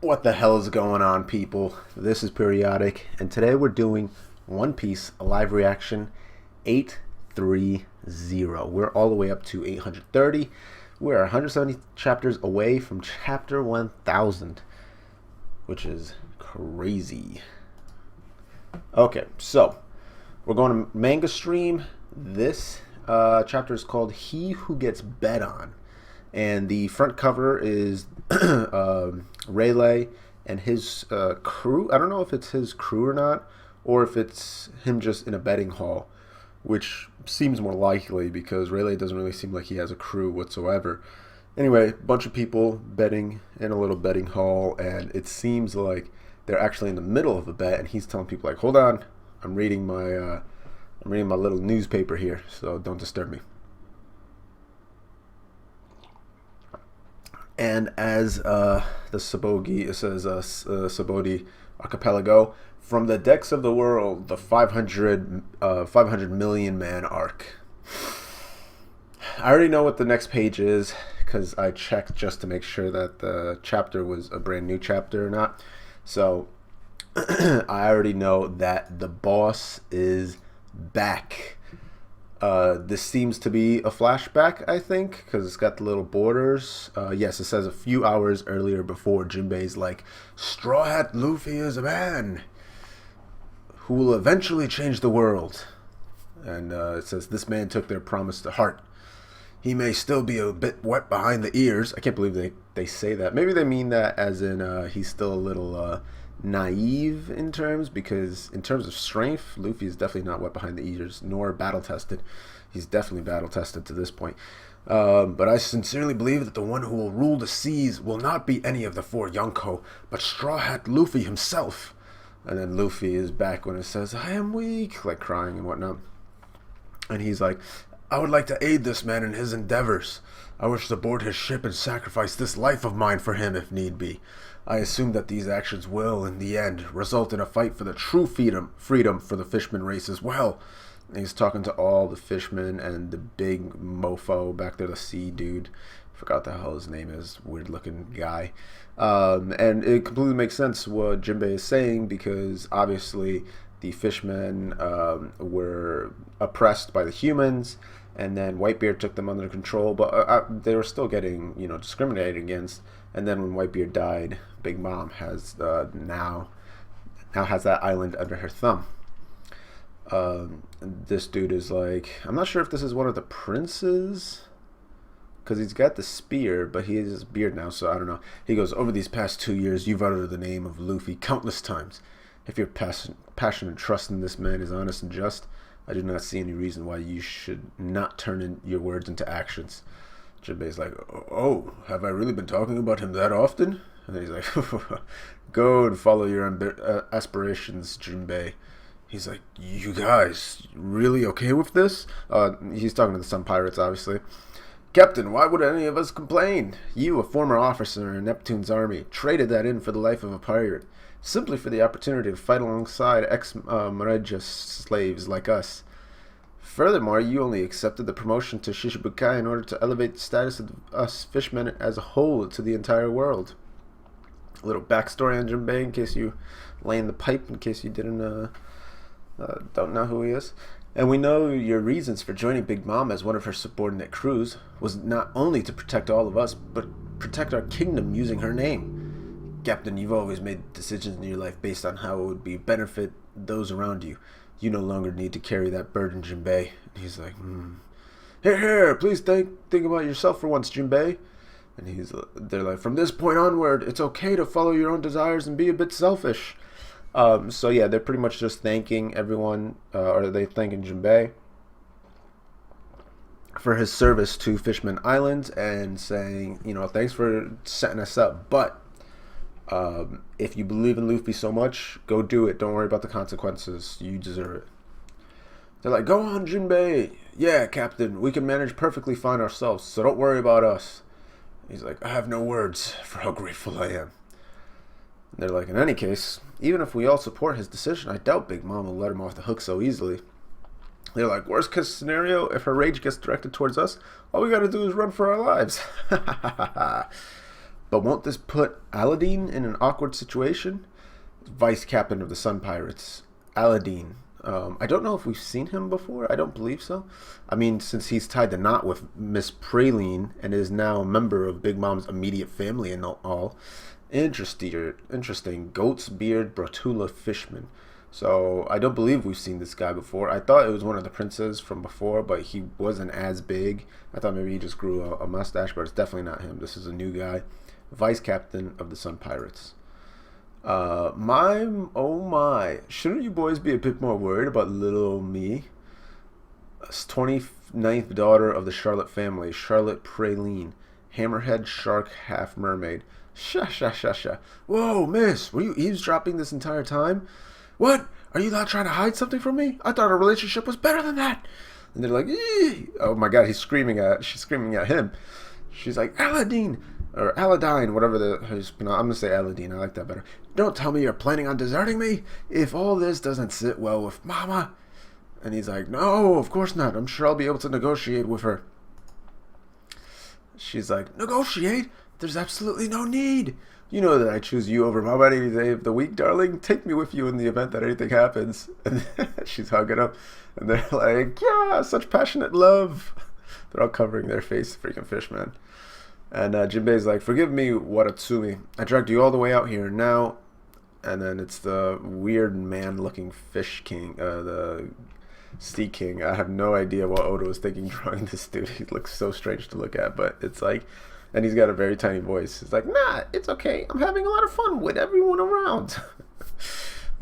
What the hell is going on, people? This is Periodic, and today we're doing One Piece, a live reaction 830. We're all the way up to 830. We're 170 chapters away from chapter 1000, which is crazy. Okay, so we're going to manga stream. This chapter is called He Who Gets Bet On. And the front cover is Rayleigh and his crew. I don't know if it's his crew or not, or if it's him just in a betting hall, which seems more likely because Rayleigh doesn't really seem like he has a crew whatsoever. Anyway, a bunch of people betting in a little betting hall, and it seems like they're actually in the middle of a bet, and he's telling people like, "Hold on, I'm reading my little newspaper here, so don't disturb me." And as the Sabogi, it says Sabodi Archipelago, from the decks of the world, the 500 million man arc. I already know what the next page is because I checked just to make sure that the chapter was a brand new chapter or not. So I already know that the boss is back. This seems to be a flashback, I think, because it's got the little borders. Yes, it says a few hours earlier before Jinbei's like, Straw Hat Luffy is a man who will eventually change the world. And it says, this man took their promise to heart. He may still be a bit wet behind the ears. I can't believe they say that. Maybe they mean that as in he's still a little naive in terms, because in terms of strength, Luffy is definitely not wet behind the ears, nor battle tested. He's definitely battle tested to this point. But I sincerely believe that the one who will rule the seas will not be any of the four Yonko, but Straw Hat Luffy himself. And then Luffy is back when it says, I am weak, like crying and whatnot. And he's like, I would like to aid this man in his endeavors. I wish to board his ship and sacrifice this life of mine for him if need be. I assume that these actions will, in the end, result in a fight for the true freedom for the fishman race as well. And he's talking to all the fishmen and the big mofo back there, the sea dude. Forgot the hell his name is. Weird looking guy. And it completely makes sense what Jinbei is saying, because obviously the fishmen were oppressed by the humans, and then Whitebeard took them under control, but they were still getting, discriminated against. And then when Whitebeard died, Big Mom has now has that island under her thumb. This dude is like, I'm not sure if this is one of the princes, because he's got the spear, but he has his beard now, so I don't know. He goes, over these past 2 years, you've uttered the name of Luffy countless times. If your passion and trust in this man is honest and just, I do not see any reason why you should not turn in your words into actions. Jinbei's like, oh, have I really been talking about him that often? And he's like, go and follow your aspirations, Jinbei. He's like, you guys really okay with this? He's talking to the Sun Pirates, obviously. Captain, why would any of us complain? You, a former officer in Neptune's army, traded that in for the life of a pirate, simply for the opportunity to fight alongside ex-Marija slaves like us. Furthermore, you only accepted the promotion to Shishibukai in order to elevate the status of us fishmen as a whole to the entire world. A little backstory on Jinbei, in case you lay in the pipe, in case you don't know who he is. And we know your reasons for joining Big Mom as one of her subordinate crews was not only to protect all of us, but protect our kingdom using her name. Captain, you've always made decisions in your life based on how it would benefit those around you. You no longer need to carry that burden, Jinbei. And he's like, Here, please think about yourself for once, Jinbei. And they're like, from this point onward, it's okay to follow your own desires and be a bit selfish. So yeah, they're pretty much just thanking everyone, or they thanking Jinbei for his service to Fishman Island and saying, thanks for setting us up, but if you believe in Luffy so much, go do it. Don't worry about the consequences. You deserve it. They're like, go on, Jinbei. Yeah, Captain, we can manage perfectly fine ourselves, so don't worry about us. He's like, I have no words for how grateful I am. And they're like, in any case, even if we all support his decision, I doubt Big Mom will let him off the hook so easily. They're like, worst case scenario, if her rage gets directed towards us, all we gotta do is run for our lives. But won't this put Aladdin in an awkward situation? Vice captain of the Sun Pirates, Aladdin. I don't know if we've seen him before. I don't believe so. I mean, since he's tied the knot with Miss Praline and is now a member of Big Mom's immediate family and all. Interesting. Interesting. Goat's beard, Bratula Fishman. So I don't believe we've seen this guy before. I thought it was one of the princes from before, but he wasn't as big. I thought maybe he just grew a mustache, but it's definitely not him. This is a new guy. Vice captain of the Sun Pirates. Oh my. Shouldn't you boys be a bit more worried about little old me? 29th daughter of the Charlotte family, Charlotte Praline. Hammerhead shark half mermaid. Sha. Whoa, miss, were you eavesdropping this entire time? What? Are you not trying to hide something from me? I thought our relationship was better than that. And they're like, eee! Oh my god, she's screaming at him. She's like, Aladdin! Or Aladdin, whatever I'm going to say Aladdin, I like that better. Don't tell me you're planning on deserting me if all this doesn't sit well with Mama. And he's like, no, of course not. I'm sure I'll be able to negotiate with her. She's like, negotiate? There's absolutely no need. You know that I choose you over Mama any day of the week, darling. Take me with you in the event that anything happens. And she's hugging him. And they're like, yeah, such passionate love. They're all covering their face, freaking fish, man. And Jinbei's like, forgive me, Watatsumi. I dragged you all the way out here. Now, and then it's the weird man-looking fish king, the sea king. I have no idea what Oda was thinking drawing this dude. He looks so strange to look at, but it's like, and he's got a very tiny voice. He's like, nah, it's okay. I'm having a lot of fun with everyone around.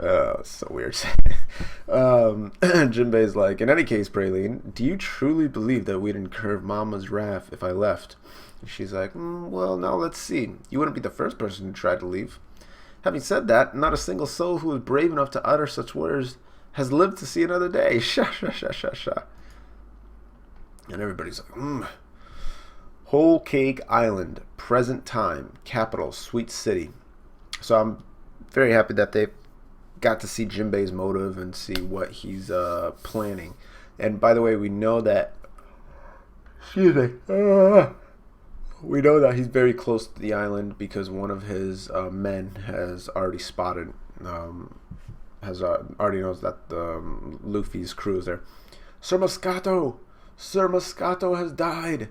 So weird. Jinbei's like, in any case, Praline, do you truly believe that we'd incur Mama's wrath if I left? She's like, well, now let's see. You wouldn't be the first person who tried to leave. Having said that, not a single soul who is brave enough to utter such words has lived to see another day. Sha. And everybody's like, Whole Cake Island, present time, capital, Sweet City. So I'm very happy that they got to see Jinbei's motive and see what he's planning. And by the way, we know that... Excuse me. We know that he's very close to the island because one of his men has already spotted, already knows that Luffy's crew is there. Sir Moscato has died.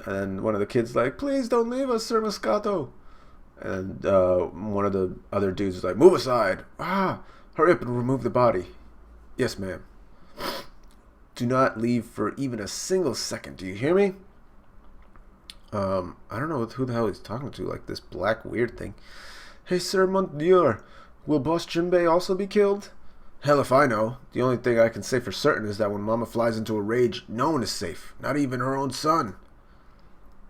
And one of the kids like, please don't leave us, Sir Moscato. And one of the other dudes is like, move aside. Hurry up and remove the body. Yes, ma'am. Do not leave for even a single second. Do you hear me? I don't know who the hell he's talking to, like this black weird thing. Hey, Sir Monsieur, will Boss Jinbei also be killed? Hell if I know. The only thing I can say for certain is that when Mama flies into a rage, no one is safe, not even her own son.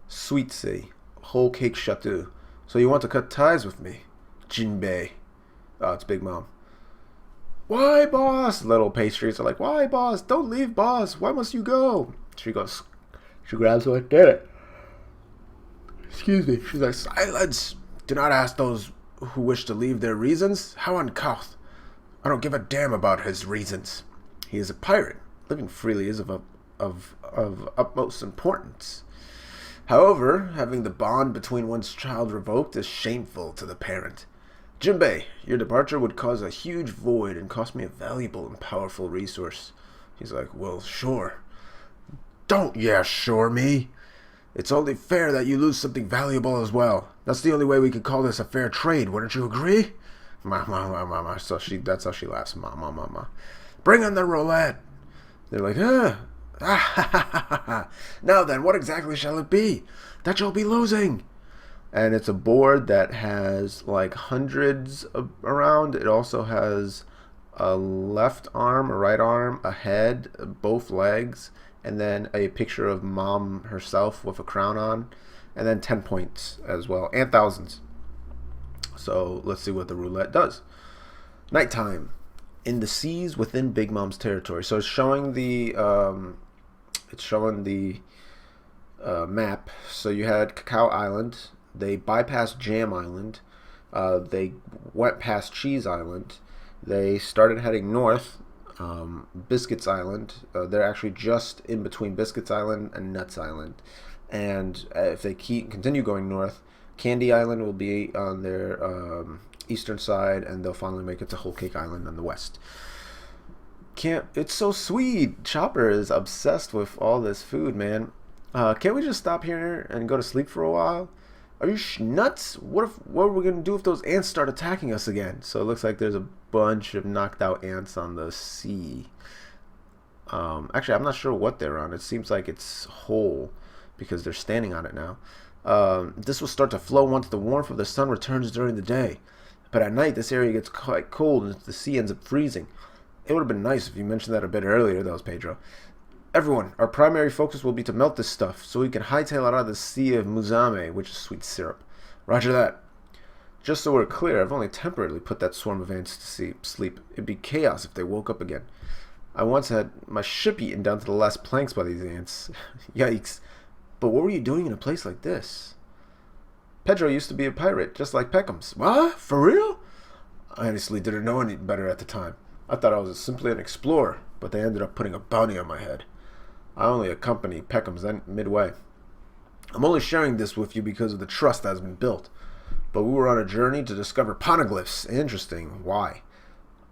Sweet City, Whole Cake Chateau. So you want to cut ties with me, Jinbei? Oh, it's Big Mom. Why, boss? Little pastries are like, why, boss? Don't leave, boss. Why must you go? She grabs her like, get it. Excuse me. She's like, silence. Do not ask those who wish to leave their reasons. How uncouth. I don't give a damn about his reasons. He is a pirate. Living freely is of utmost importance. However, having the bond between one's child revoked is shameful to the parent. Jinbei, your departure would cause a huge void and cost me a valuable and powerful resource. He's like, well, sure. Don't sure me. It's only fair that you lose something valuable as well. That's the only way we could call this a fair trade, wouldn't you agree? Mama. So that's how she laughs. Mama. Bring on the roulette. They're like, Now then, what exactly shall it be that you'll be losing? And it's a board that has like hundreds around. It also has a left arm, a right arm, a head, both legs, and then a picture of Mom herself with a crown on, and then 10 points as well, and thousands. So let's see what the roulette does. Nighttime. In the seas within Big Mom's territory. So it's showing the map. So you had Cacao Island. They bypassed Jam Island. They went past Cheese Island. They started heading north. Biscuits Island. They're actually just in between Biscuits Island and Nuts Island. And if they continue going north, Candy Island will be on their eastern side, and they'll finally make it to Whole Cake Island on the west. It's so sweet. Chopper is obsessed with all this food, man. Can't we just stop here and go to sleep for a while? Are you nuts? What are we gonna do if those ants start attacking us again? So it looks like there's a bunch of knocked out ants on the sea. Actually, I'm not sure what they're on. It seems like it's whole because they're standing on it now. This will start to flow once the warmth of the sun returns during the day. But at night, this area gets quite cold and the sea ends up freezing. It would have been nice if you mentioned that a bit earlier. That was Pedro. Everyone, our primary focus will be to melt this stuff so we can hightail it out of the Sea of Muzame, which is sweet syrup. Roger that. Just so we're clear, I've only temporarily put that swarm of ants to sleep. It'd be chaos if they woke up again. I once had my ship eaten down to the last planks by these ants. Yikes. But what were you doing in a place like this? Pedro used to be a pirate, just like Peckham's. What? For real? I honestly didn't know any better at the time. I thought I was simply an explorer, but they ended up putting a bounty on my head. I only accompany Peckham's midway. I'm only sharing this with you because of the trust that has been built. But we were on a journey to discover poneglyphs. Interesting. Why?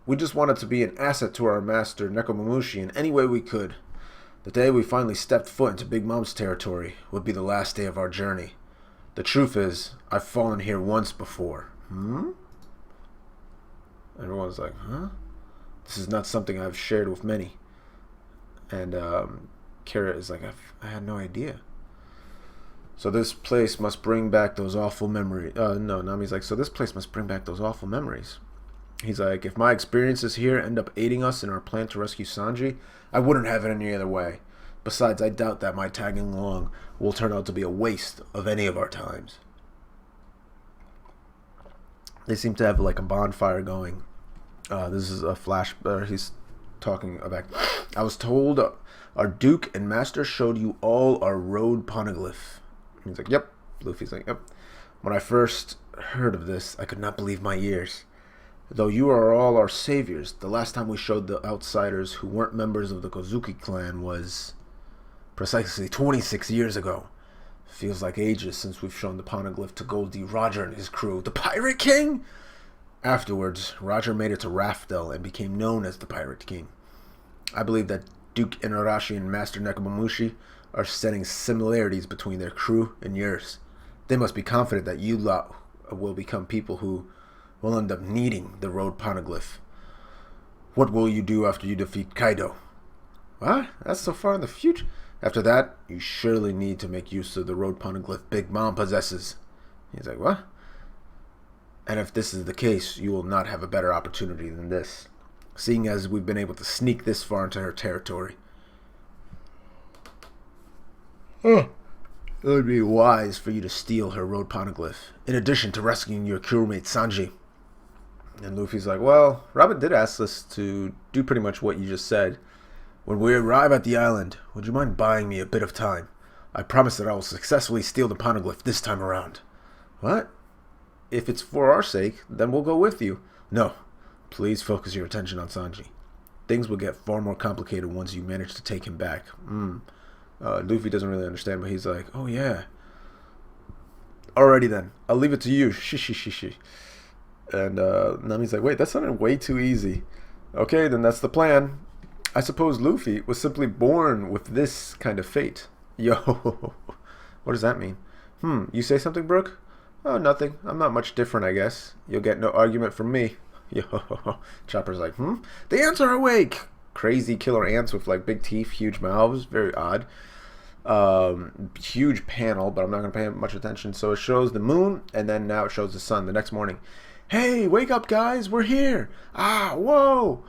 We just wanted to be an asset to our master, Nekomamushi, in any way we could. The day we finally stepped foot into Big Mom's territory would be the last day of our journey. The truth is, I've fallen here once before. Everyone's like, huh? This is not something I've shared with many. And Kara is like, I had no idea. So this place must bring back those awful memories. No, Nami's like, so this place must bring back those awful memories. He's like, if my experiences here end up aiding us in our plan to rescue Sanji, I wouldn't have it any other way. Besides, I doubt that my tagging along will turn out to be a waste of any of our times. They seem to have like a bonfire going. This is a flash. He's talking about. I was told our Duke and Master showed you all our road poneglyph. He's like, yep. Luffy's like, yep. When I first heard of this, I could not believe my ears. Though you are all our saviors, the last time we showed the outsiders who weren't members of the Kozuki clan was precisely 26 years ago. Feels like ages since we've shown the poneglyph to Goldie Roger and his crew. The Pirate King? Afterwards, Roger made it to Raftel and became known as the Pirate King. I believe that Duke Inarashi and Master Nekomamushi are setting similarities between their crew and yours. They must be confident that you lot will become people who will end up needing the road poneglyph. What will you do after you defeat Kaido? What? That's so far in the future? After that, you surely need to make use of the road poneglyph Big Mom possesses. He's like, what? And if this is the case, you will not have a better opportunity than this, seeing as we've been able to sneak this far into her territory. It would be wise for you to steal her road poneglyph, in addition to rescuing your crewmate Sanji. And Luffy's like, well, Robin did ask us to do pretty much what you just said. When we arrive at the island, would you mind buying me a bit of time? I promise that I will successfully steal the poneglyph this time around. What? If it's for our sake, then we'll go with you. No, please focus your attention on Sanji. Things will get far more complicated once you manage to take him back. Luffy doesn't really understand, but he's like, oh yeah. Alrighty then, I'll leave it to you. Shishi. And Nami's like, wait, that sounded way too easy. Okay, then that's the plan. I suppose Luffy was simply born with this kind of fate. Yo, what does that mean? You say something, Brooke? Oh, nothing. I'm not much different, I guess. You'll get no argument from me. Yo, Chopper's like, The ants are awake! Crazy killer ants with like big teeth, huge mouths. Very odd. Huge panel, but I'm not going to pay much attention. So it shows the moon, and then now it shows the sun the next morning. Hey, wake up, guys! We're here! Whoa!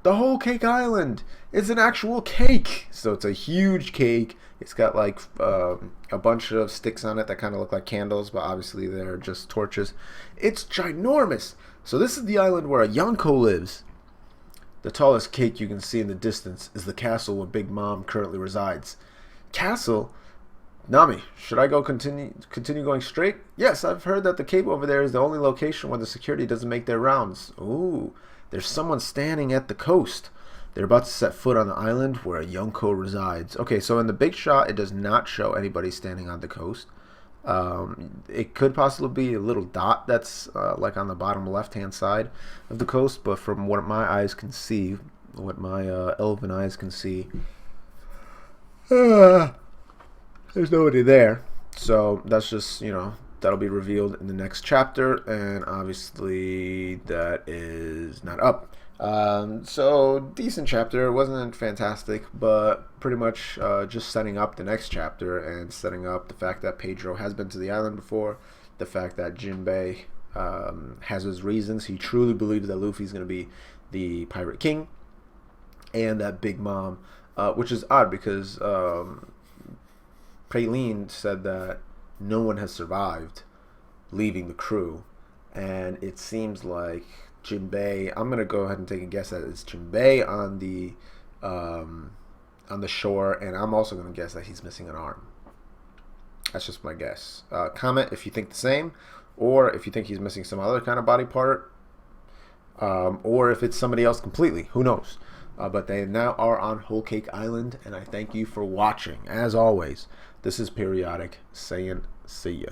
The whole cake island! It's an actual cake! So it's a huge cake. It's got like a bunch of sticks on it that kind of look like candles, but obviously they're just torches. It's ginormous! So this is the island where a Yonko lives. The tallest cake you can see in the distance is the castle where Big Mom currently resides. Castle? Nami, should I go continue going straight? Yes, I've heard that the cave over there is the only location where the security doesn't make their rounds. Ooh, there's someone standing at the coast. They're about to set foot on the island where Yonko resides. Okay, so in the big shot, it does not show anybody standing on the coast. It could possibly be a little dot that's like on the bottom left-hand side of the coast, but from what my eyes can see, what my elven eyes can see, there's nobody there. So that's just, that'll be revealed in the next chapter, and obviously that is not up. So decent chapter. It wasn't fantastic, but pretty much just setting up the next chapter and setting up the fact that Pedro has been to the island before, the fact that Jinbei has his reasons. He truly believes that Luffy's going to be the Pirate King, and that Big Mom, which is odd because Praline said that no one has survived leaving the crew, and it seems like Jinbei, I'm gonna go ahead and take a guess that it's Jinbei on the shore, and I'm also gonna guess that he's missing an arm. That's just my guess. Comment if you think the same, or if you think he's missing some other kind of body part, or if it's somebody else completely. Who knows? But they now are on Whole Cake Island, and I thank you for watching. As always, this is Periodic saying see ya.